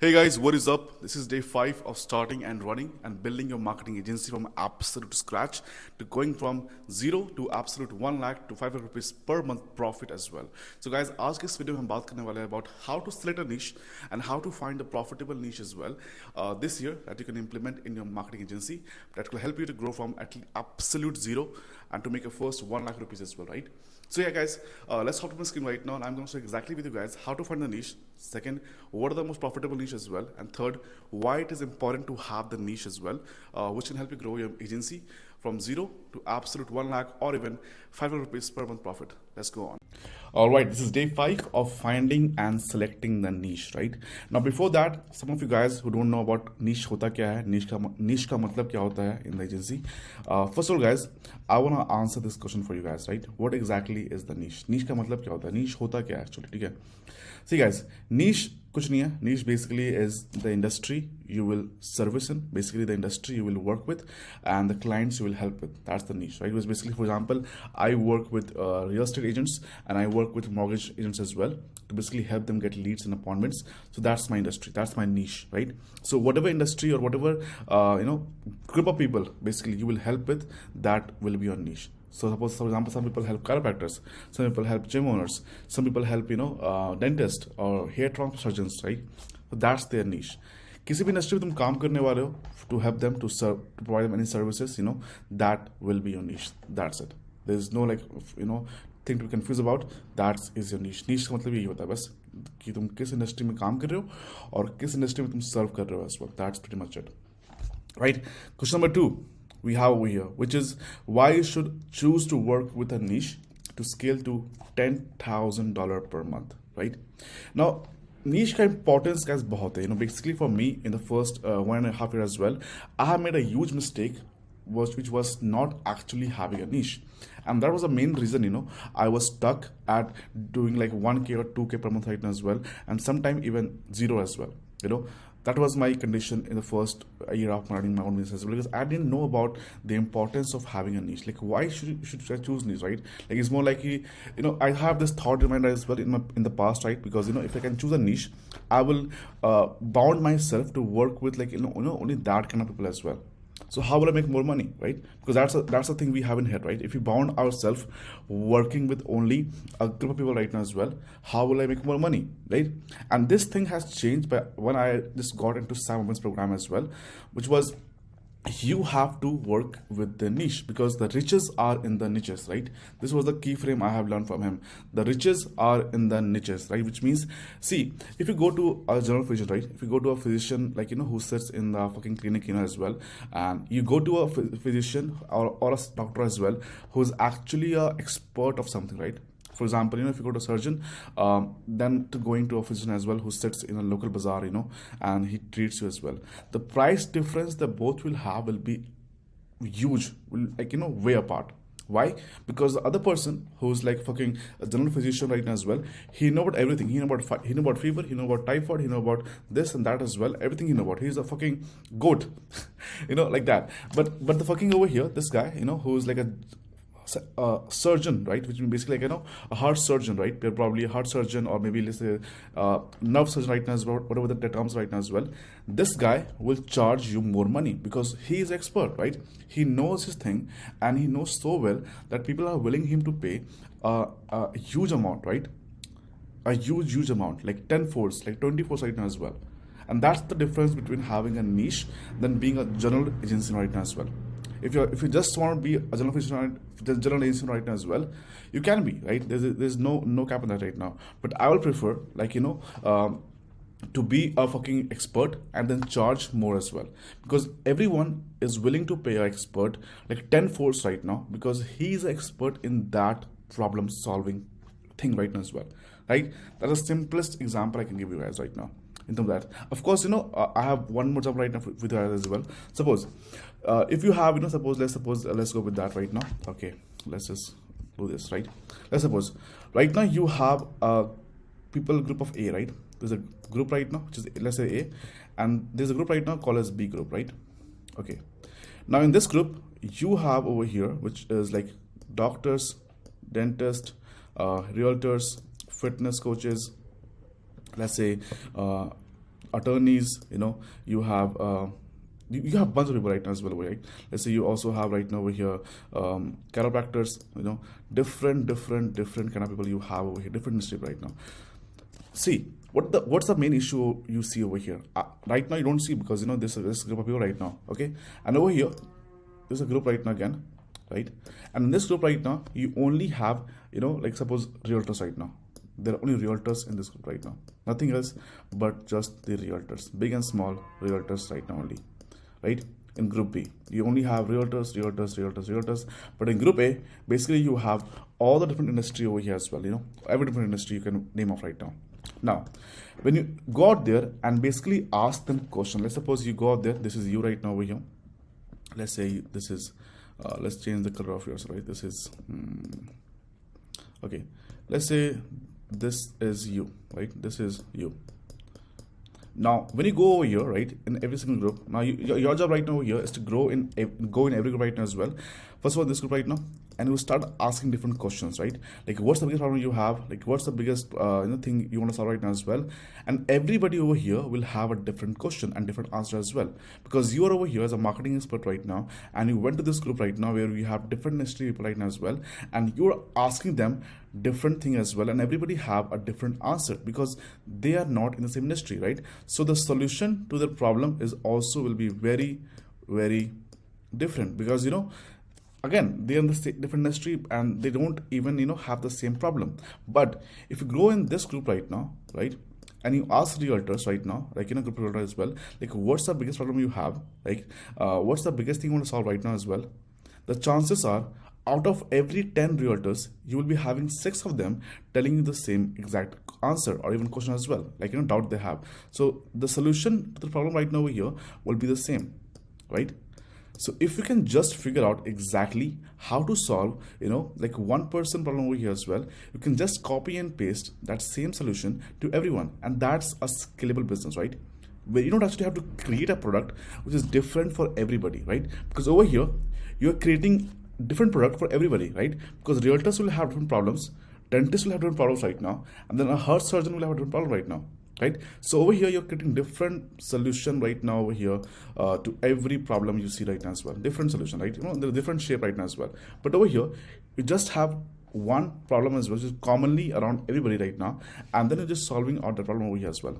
Hey guys, what is up? This is day 5 of starting and running and building your marketing agency from absolute scratch to going from 0 to absolute 1 lakh to 5 lakh rupees per month profit as well. So guys, आज के इस video में हम बात करने वाले हैं about how to select a niche and how to find a profitable niche as well this year that you can implement in your marketing agency that will help you to grow from at absolute 0 and to make your first 1 lakh rupees as well, right? So yeah guys, let's hop to my screen right now and I'm going to share exactly with you guys how to find the niche. Second, what are the most profitable niche as well, and third, why it is important to have the niche as well, which can help you grow your agency from 0 to absolute 1 lakh or even 5 lakh rupees per month profit. Let's go on. All right, this is day 5 of finding and selecting the niche, right? Now before that, some of you guys who don't know about niche hota kya hai, niche ka matlab kya hota hai in the agency. First of all guys, I want to answer this question for you guys, right? What exactly is the niche? Niche ka matlab kya hota hai? Niche hota kya hai actually, ठीक है? See guys, niche कुछ नहीं है. Niche basically is the industry you will service in, basically the industry you will work with and the clients you will help with. That's the niche, right? It was basically, for example, I work with real estate agents and I work with mortgage agents as well to basically help them get leads and appointments. So that's my industry, that's my niche, right? So whatever industry or whatever group of people basically you will help with, that will be your niche. So suppose, for example, some people help chiropractors, some people help gym owners, some people help dentists or hair transplant surgeons, right? So that's their niche. किसी भी industry में तुम काम करने वाले हो, to help them to serve, to provide them any services, that will be your niche. That's it. There is no thing to be confused about. That is your niche. Niche का मतलब यही होता है बस कि तुम किस इंडस्ट्री में काम कर रहे हो और किस इंडस्ट्री में तुम सर्व कर रहे हो as well. That's pretty much it, right? Question number 2 we have over here, which is why you should choose to work with a niche to scale to $10,000 per month, right? Now niche का importance guys बहुत है. Basically for me in the first 1.5 years as well, I have made a huge mistake which was not actually having a niche, and that was the main reason I was stuck at doing like 1k or 2k per month right now as well, and sometime even 0 as well. That was my condition in the first year of running my own business as well, because I didn't know about the importance of having a niche. Like, why should I choose niche, right? Like, it's more like I have this thought in mind as well in the past, right? Because if I can choose a niche, I will bound myself to work with only that kind of people as well. So how will I make more money, right? Because that's the thing we have in head, right? If we bound ourselves working with only a group of people right now as well, how will I make more money, right? And this thing has changed by when I just got into SMMA's program as well, which was you have to work with the niche because the riches are in the niches, right? This was the key frame I have learned from him. The riches are in the niches, right? Which means, see, if you go to a general physician, right? If you go to a physician who sits in the fucking clinic as well, and you go to a physician or a doctor as well who's actually a expert of something, right? For example, if you go to a surgeon, then to going to a physician as well who sits in a local bazaar, and he treats you as well. The price difference that both will have will be huge, way apart. Why? Because the other person who's like fucking a general physician right now as well, he know about everything. He know about fever, he know about typhoid, he know about this and that as well. Everything he know about. He's a fucking goat, like that. But the fucking over here, this guy, who's like a surgeon, right? Which means basically a heart surgeon, right? They're probably a heart surgeon or maybe let's say nerve surgeon right now as well, whatever the terms right now as well. This guy will charge you more money because he is expert, right? He knows his thing and he knows so well that people are willing him to pay a huge amount, right? A huge amount, like 10 folds, like 20 folds right now as well. And that's the difference between having a niche than being a general agency right now as well. If you just want to be a general agency right now as well, you can be, right? There's no cap on that right now. But I will prefer to be a fucking expert and then charge more as well, because everyone is willing to pay an expert like 10 folds right now because he's an expert in that problem solving thing right now as well, right? That's the simplest example I can give you guys right now. Into that, of course, I have one more job right now with you guys as well. Suppose if you have let's go with that right now. Okay, let's just do this, right? Let's suppose right now you have a people group of A, right? There's a group right now which is, let's say, A, and there's a group right now called as B group, right? Okay, now in this group you have over here which is like doctors, dentists, realtors, fitness coaches, let's say attorneys, you have you have a bunch of people right now as well, right? Let's say you also have right now over here chiropractors, different kind of people you have over here, different industry right now. See, what's the main issue you see over here? Right now you don't see, because this is a group of people right now, okay? And over here there's a group right now again, right? And in this group right now you only have, like suppose realtors right now. There are only realtors in this group right now, nothing else but just the realtors, big and small realtors right now only, right? In group B you only have realtors. But in group A, basically you have all the different industry over here as well, every different industry you can name off right now. Now when you go out there and basically ask them question, let's suppose you go out there, this is you right now over here. Let's say this is let's change the color of yours, right? This is okay, let's say this is you, right? This is you. Now when you go over here, right, in every single group, now your job right now over here is to go in every group right now as well. First of all, this group right now, and you start asking different questions, right? Like what's the biggest problem you have, like what's the biggest thing you want to solve right now as well. And everybody over here will have a different question and different answer as well, because you are over here as a marketing expert right now, and you went to this group right now where we have different industry people right now as well, and you're asking them different thing as well, and everybody have a different answer because they are not in the same industry, right? So the solution to the problem is also will be very different, because again they're in the different industry and they don't even have the same problem. But if you grow in this group right now, right, and you ask realtors right now, like in a group realtor as well, like what's the biggest problem you have, like what's the biggest thing you want to solve right now as well, the chances are out of every 10 realtors you will be having 6 of them telling you the same exact answer or even question as well, like doubt they have. So the solution to the problem right now over here will be the same, right? So if you can just figure out exactly how to solve, like one person problem over here as well, you can just copy and paste that same solution to everyone. And that's a scalable business, right? Where you don't actually have to create a product which is different for everybody, right? Because over here, you're creating different product for everybody, right? Because realtors will have different problems, dentists will have different problems right now, and then a heart surgeon will have a different problem right now, right? So over here you're creating different solution right now over here to every problem you see right now as well, different solution, right? They're different shape right now as well. But over here you just have one problem as well, which is commonly around everybody right now, and then you're just solving out the problem over here as well.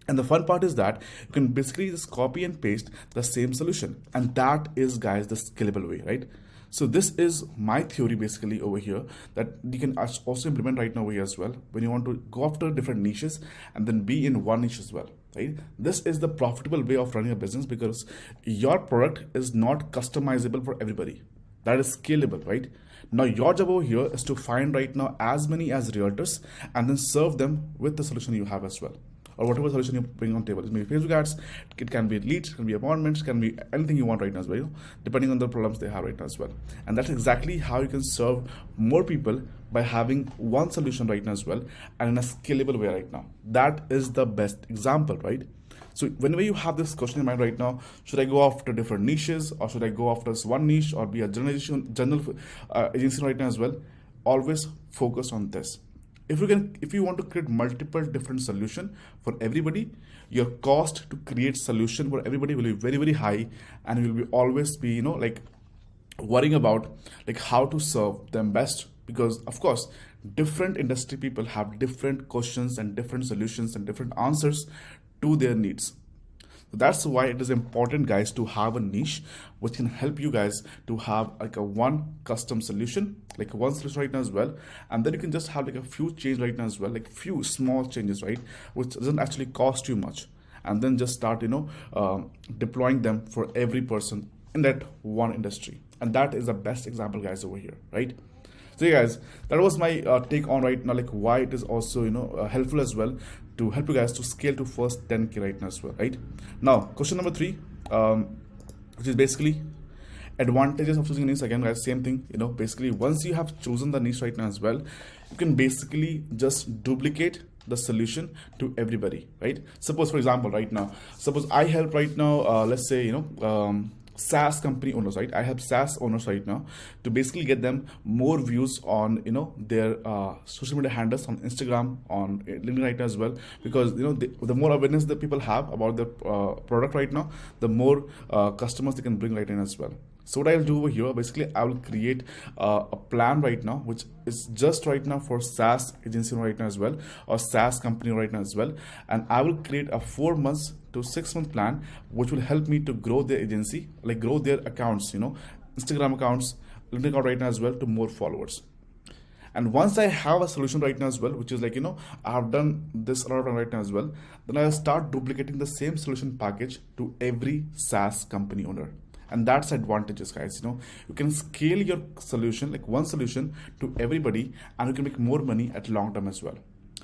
And the fun part is that you can basically just copy and paste the same solution, and that is, guys, the scalable way, right? So this is my theory basically over here that you can also implement right now over here as well when you want to go after different niches and then be in one niche as well, right? This is the profitable way of running a business because your product is not customizable for everybody. That is scalable, right? Now your job over here is to find right now as many as realtors and then serve them with the solution you have as well, or whatever solution you bring on table. It may be Facebook ads, it can be leads, it can be appointments, it can be anything you want right now as well, depending on the problems they have right now as well. And that's exactly how you can serve more people by having one solution right now as well, and in a scalable way right now. That is the best example, right? So whenever you have this question in mind right now, should I go after different niches, or should I go after one niche, or be a general agency right now as well? Always focus on this. If you want to create multiple different solution for everybody, your cost to create solution for everybody will be very high, and you will be always be like worrying about like how to serve them best, because of course different industry people have different questions and different solutions and different answers to their needs. That's why it is important, guys, to have a niche which can help you guys to have like a one custom solution, like one solution right now as well. And then you can just have like a few changes right now as well, like few small changes, right? Which doesn't actually cost you much. And then just start, deploying them for every person in that one industry. And that is the best example, guys, over here, right? So yeah, guys, that was my take on right now, like why it is also helpful as well to help you guys to scale to first 10K right now as well, right? Now question number 3, which is basically advantages of choosing niche. Again, guys, same thing, basically once you have chosen the niche right now as well, you can basically just duplicate the solution to everybody, right? Suppose, for example, right now, suppose I help right now, let's say SaaS company owners, right? I have SaaS owners right now to basically get them more views on their social media handles on Instagram, on LinkedIn right now as well, because the more awareness that people have about their product right now, the more customers they can bring right in as well. So what I'll do over here, basically, I will create a plan right now, which is just right now for SaaS agency right now as well, or SaaS company right now as well. And I will create a 4 months to 6 month plan, which will help me to grow their agency, like grow their accounts, Instagram accounts, LinkedIn account right now as well, to more followers. And once I have a solution right now as well, which is like, I have done this a lot of time right now as well, then I'll start duplicating the same solution package to every SaaS company owner. And that's advantages, guys. You can scale your solution, like one solution, to everybody, and you can make more money at long term as well.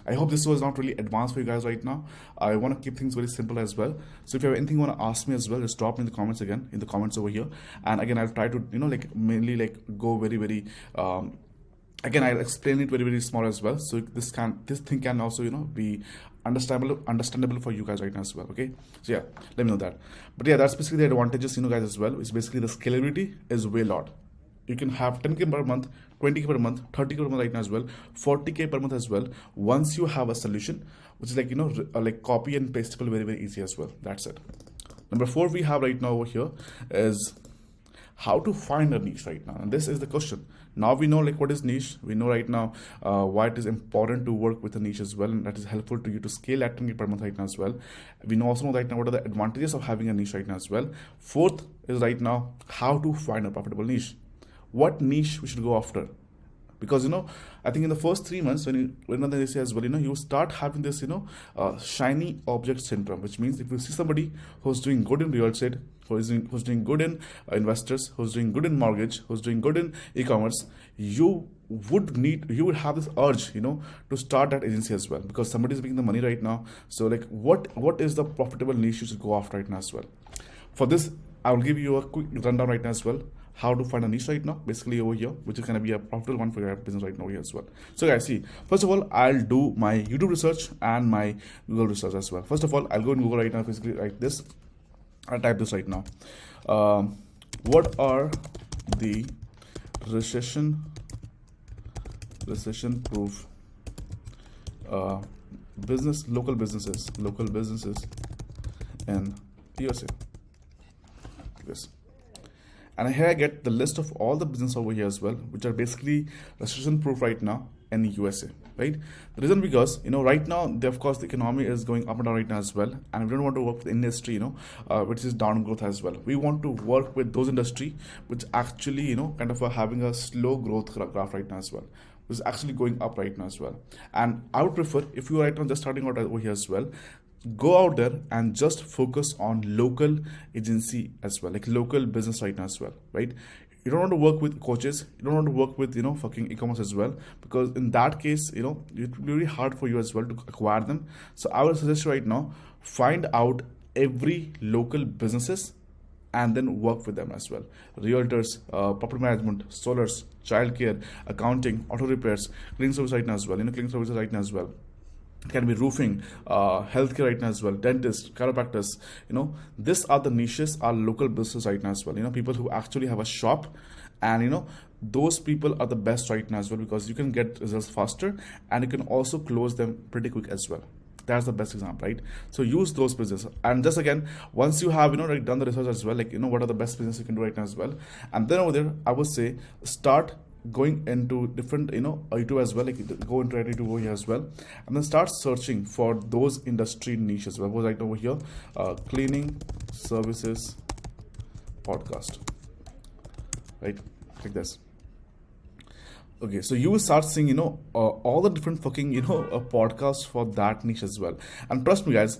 I hope this was not really advanced for you guys right now. I want to keep things very simple as well. So if you have anything you want to ask me as well, just drop me in the comments again, in the comments over here. And again, I'll try to, mainly go very, very, again, I'll explain it very, very small as well. So this thing can also, be understandable for you guys right now as well. Okay, so yeah, let me know that. But yeah, that's basically the advantages, guys, as well. It's basically the scalability is way lot. You can have 10K per month, 20K per month, 30K per month right now as well, 40K per month as well, once you have a solution, which is like like copy and pastable, very, very easy as well. That's it. Number 4 we have right now over here is how to find a niche right now. And this is the question. Now we know like what is niche. We know right now why it is important to work with a niche as well, and that is helpful to you to scale at 10K per month right now as well. We know also know right now what are the advantages of having a niche right now as well. 4th is right now how to find a profitable niche. What niche we should go after? Because I think in the first 3 months when they say as well, you start having this shiny object syndrome, which means if you see somebody who's doing good in real estate, who's doing good in investors, who's doing good in mortgage, who's doing good in e-commerce, you would have this urge to start that agency as well, because somebody is making the money right now. So like what is the profitable niche you should go after right now as well? For this, I will give you a quick rundown right now as well, how to find a niche right now, basically over here, which is going to be a profitable one for your business right now here as well. So guys, see, first of all, I'll do my YouTube research and my Google research as well. First of all, I'll go in Google right now, basically like this. I'll type this right now. What are the recession proof local businesses in USA? Yes. And here I get the list of all the business over here as well, which are basically recession proof right now in USA, right? The reason because, right now, of course, the economy is going up and down right now as well. And we don't want to work with industry, which is down growth as well. We want to work with those industry, which actually, kind of having a slow growth graph right now as well, which is actually going up right now as well. And I would prefer, if you are right now just starting out over here as well, go out there and just focus on local agency as well, like local business right now as well, right? You don't want to work with coaches, you don't want to work with fucking e-commerce as well, because in that case it will be really hard for you as well to acquire them. So I would suggest right now, find out every local businesses and then work with them as well. Realtors, property management, solars, childcare, accounting, auto repairs, cleaning service right now as well, cleaning services right now as well. It can be roofing, healthcare right now as well, dentists, chiropractors. These are the niches, are local businesses right now as well. People who actually have a shop, and those people are the best right now as well, because you can get results faster and you can also close them pretty quick as well. That's the best example, right? So use those businesses, and just again, once you have like done the research as well, like what are the best businesses you can do right now as well, and then over there, I would say start going into different YouTube as well, like go into YouTube over here as well, and then start searching for those industry niches. Well, right over here, cleaning services podcast, right, like this. Okay, so you will start seeing all the different fucking podcasts for that niche as well. And trust me guys,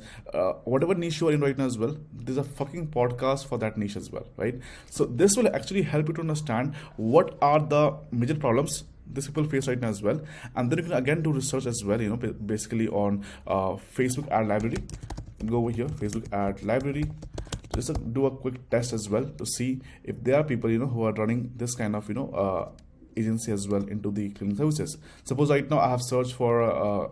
whatever niche you are in right now as well, there's a fucking podcast for that niche as well, right? So this will actually help you to understand what are the major problems these people face right now as well. And then you can again do research as well, basically on Facebook ad library. Go over here, Facebook ad library, just do a quick test as well to see if there are people who are running this kind of agency as well into the cleaning services. Suppose right now I have searched for a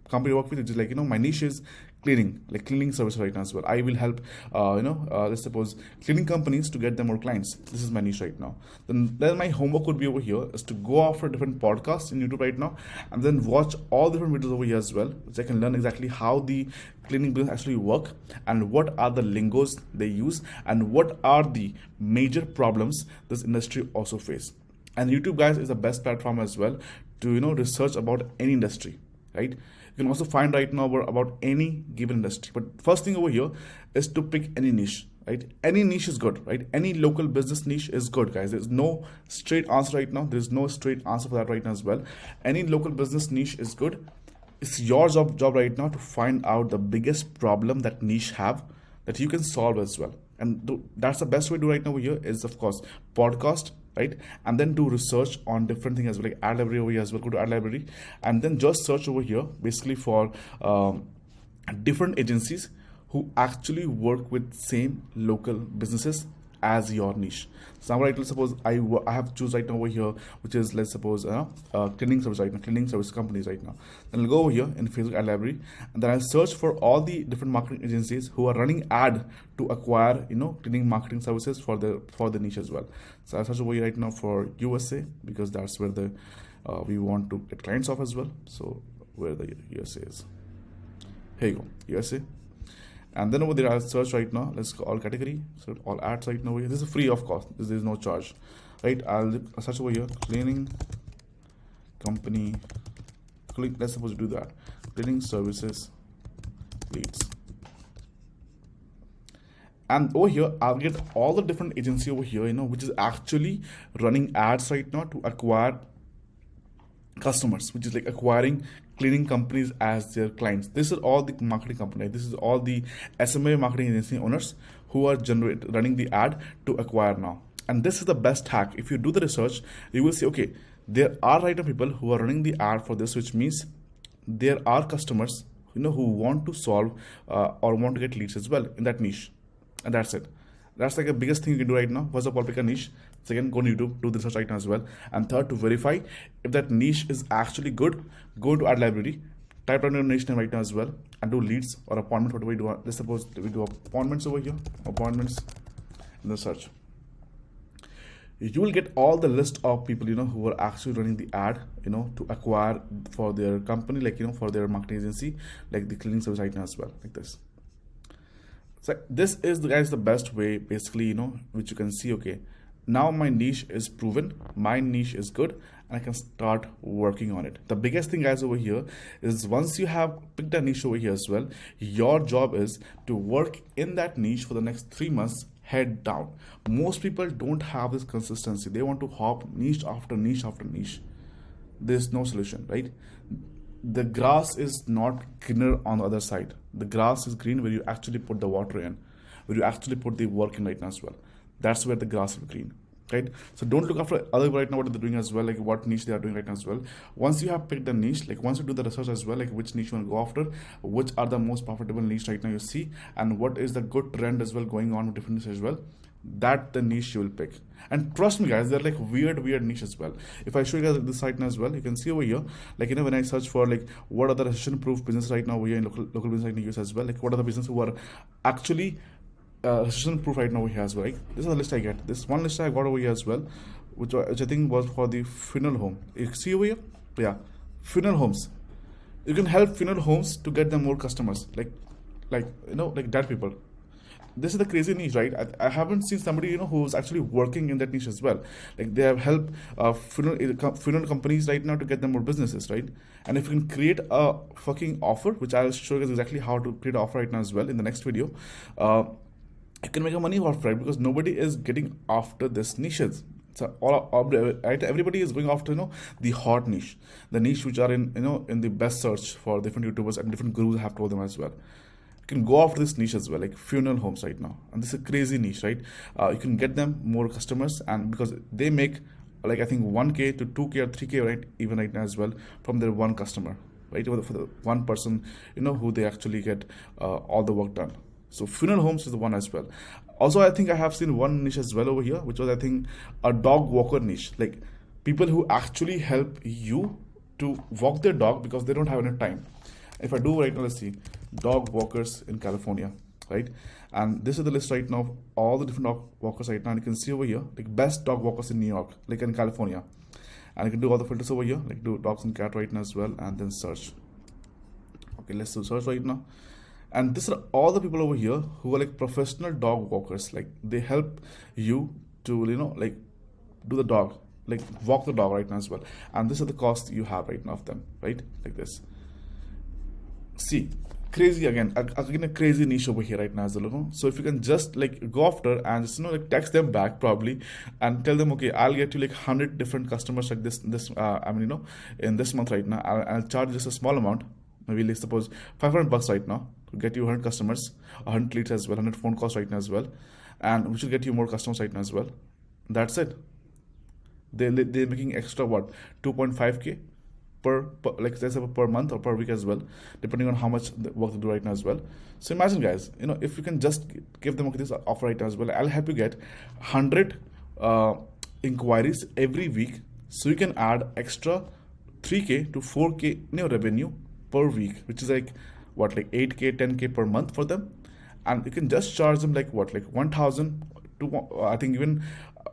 company I work with, which is like my niche is cleaning service right now as well. I will help, let's suppose cleaning companies to get them more clients. This is my niche right now. Then my homework would be over here is to go after different podcasts in YouTube right now, and then watch all different videos over here as well, so I can learn exactly how the cleaning business actually work, and what are the lingos they use, and what are the major problems this industry also face. And YouTube, guys, is the best platform as well to research about any industry, right? You can also find right now about any given industry. But first thing over here is to pick any niche, right? Any niche is good, right? Any local business niche is good, guys. There's no straight answer right now. There's no straight answer for that right now as well. Any local business niche is good. It's your job right now to find out the biggest problem that niche have that you can solve as well. And that's the best way to do right now over here is, of course, podcast, right? And then do research on different things as well, like ad library over here as well. Go to ad library and then just search over here basically for different agencies who actually work with same local businesses as your niche. So now, right, let's suppose I have choose right now over here, which is, let's suppose cleaning service right now, cleaning service companies right now. Then I'll go over here in Facebook ad library, and then I'll search for all the different marketing agencies who are running ad to acquire cleaning marketing services for the niche as well. So I'll search over here right now for USA, because that's where the we want to get clients off as well. So where the USA is, here you go, USA. And then over there I'll search right now, let's go all category, so all ads right now. This is free of cost, this is no charge, right? I'll search over here, cleaning company, let's suppose do that, cleaning services leads. And over here I'll get all the different agency over here, which is actually running ads right now to acquire customers, which is like acquiring cleaning companies as their clients. This is all the marketing company. This is all the SMMA marketing agency owners who are running the ad to acquire now. And this is the best hack. If you do the research, you will see, okay, there are right now people who are running the ad for this, which means there are customers who want to solve or want to get leads as well in that niche. And that's it. That's like the biggest thing you can do right now. First of all, pick a niche. Second, go on YouTube, do the research right now as well. And third, to verify if that niche is actually good, go to ad library, type down your niche name right now as well, and do leads or appointments. What do we do? Let's suppose we do appointments over here, appointments in the search. You will get all the list of people who are actually running the ad to acquire for their company, like for their marketing agency, like the cleaning service right now as well, like this. So this is the best way basically, which you can see, okay, now my niche is proven, my niche is good, and I can start working on it. The biggest thing, guys, over here is once you have picked a niche over here as well, your job is to work in that niche for the next 3 months, head down. Most people don't have this consistency. They want to hop niche after niche after niche. There's no solution, right? The grass is not greener on the other side. The grass is green where you actually put the water in, where you actually put the work in right now as well. That's where the grass is green, right? So don't look after other right now what they're doing as well, like what niche they are doing right now as well. Once you have picked the niche, like once you do the research as well, like which niche you want to go after, which are the most profitable niche right now you see, and what is the good trend as well going on with different niches as well, that the niche you will pick. And trust me, guys, they're like weird niche as well. If I show you guys this site now as well, you can see over here, like when I search for like what are the recession proof business right now over here in local business right now use as well, like what are the business who are actually recession proof right now over here as well, right? This is the list I get. This one list I got over here as well, which I think was for the funeral home. You see over here, yeah, funeral homes. You can help funeral homes to get them more customers, like dead people. This is the crazy niche, right? I haven't seen somebody who's actually working in that niche as well. Like they have helped funeral companies right now to get them more businesses, right? And if you can create a fucking offer, which I'll show you guys exactly how to create an offer right now as well in the next video, you can make a money off, right? Because nobody is getting after this niches. So right, everybody is going after the hot niche, the niche which are in the best search for different YouTubers and different gurus have told them as well. You can go after this niche as well, like funeral homes right now, and this is a crazy niche, right? You can get them more customers, and because they make like I think 1K to 2K or 3K right even right now as well from their one customer, right? For the one person who they actually get all the work done. So funeral homes is the one as well. Also, I think I have seen one niche as well over here, which was I think a dog walker niche, like people who actually help you to walk their dog because they don't have enough time. If I do right now, let's see, dog walkers in California, right? And this is the list right now of all the different dog walkers right now. And you can see over here, like best dog walkers in New York, like in California. And you can do all the filters over here, like do dogs and cat right now as well, and then search. Okay, let's do search right now. And these are all the people over here who are like professional dog walkers. Like they help you to, like do the dog, like walk the dog right now as well. And this is the cost you have right now of them, right? Like this. See, crazy again a crazy niche over here right now as well. So if you can just like go after and just like text them back probably and tell them, okay, I'll get you like 100 different customers like this in this month right now. I'll charge just a small amount, maybe let's suppose $500 right now to get you 100 customers, 100 leads as well, 100 phone calls right now as well, and which will get you more customers right now as well. That's it. They're making extra what, 2.5K per like let's say per month or per week as well, depending on how much work they do right now as well. So imagine guys, if you can just give them this offer right now as well, I'll help you get 100 inquiries every week, so you can add extra 3K to 4K revenue per week, which is like what, like 8K 10K per month for them. And you can just charge them like what, like 1,000 to I think even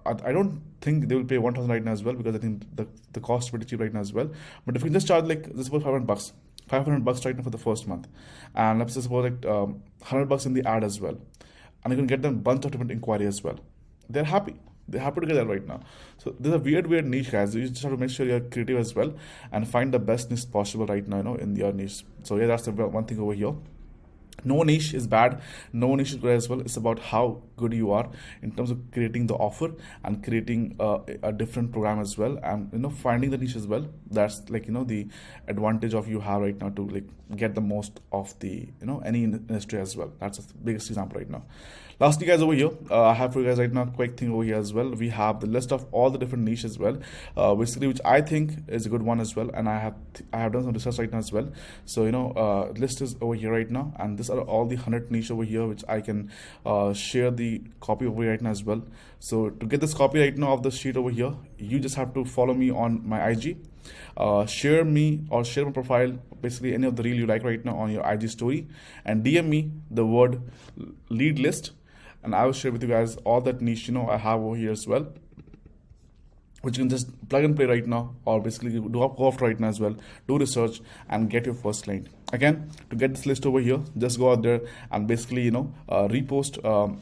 I don't think they will pay 1,000 right now as well, because I think the cost is pretty cheap right now as well. But if you can just charge like this was $500 right now for the first month, and let's just suppose like $100 in the ad as well, and you can get them a bunch of different inquiry as well. They're happy to get that right now. So there's a weird niche guys. You just have to make sure you're creative as well and find the best niche possible right now, in your niche. So yeah, that's the one thing over here. No niche is bad, no niche is good as well. It's about how good you are in terms of creating the offer and creating a different program as well, and finding the niche as well. That's like the advantage of you have right now to like get the most of the any industry as well. That's the biggest example right now. Lastly guys, over here I have for you guys right now a quick thing over here as well. We have the list of all the different niches as well, basically, which I think is a good one as well, and I have done some research right now as well. So list is over here right now, and these are all the 100 niche over here, which I can share the copy over here right now as well. So to get this copy right now of the sheet over here, you just have to follow me on my IG, share my profile, basically any of the reel you like right now on your IG story, and DM me the word lead list, and I will share with you guys all that niche I have over here as well, which you can just plug and play right now, or basically go after right now as well, do research and get your first client. Again, to get this list over here, just go out there and basically repost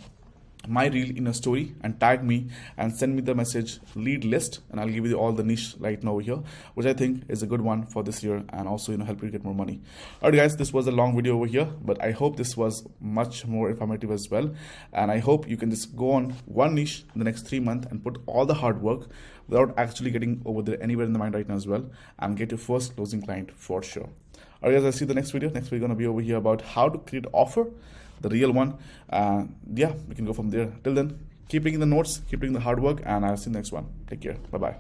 my reel in a story and tag me and send me the message lead list, and I'll give you all the niche right now over here, which I think is a good one for this year, and also help you get more money. Alright guys, this was a long video over here, but I hope this was much more informative as well, and I hope you can just go on one niche in the next 3 months and put all the hard work without actually getting over there anywhere in the mind right now as well, and get your first closing client for sure. Alright guys, I'll see you the next video. Next we're going to be over here about how to create offer, the real one. Yeah, we can go from there. Till then, keep taking the notes, keep doing the hard work, and I'll see you next one. Take care. Bye bye.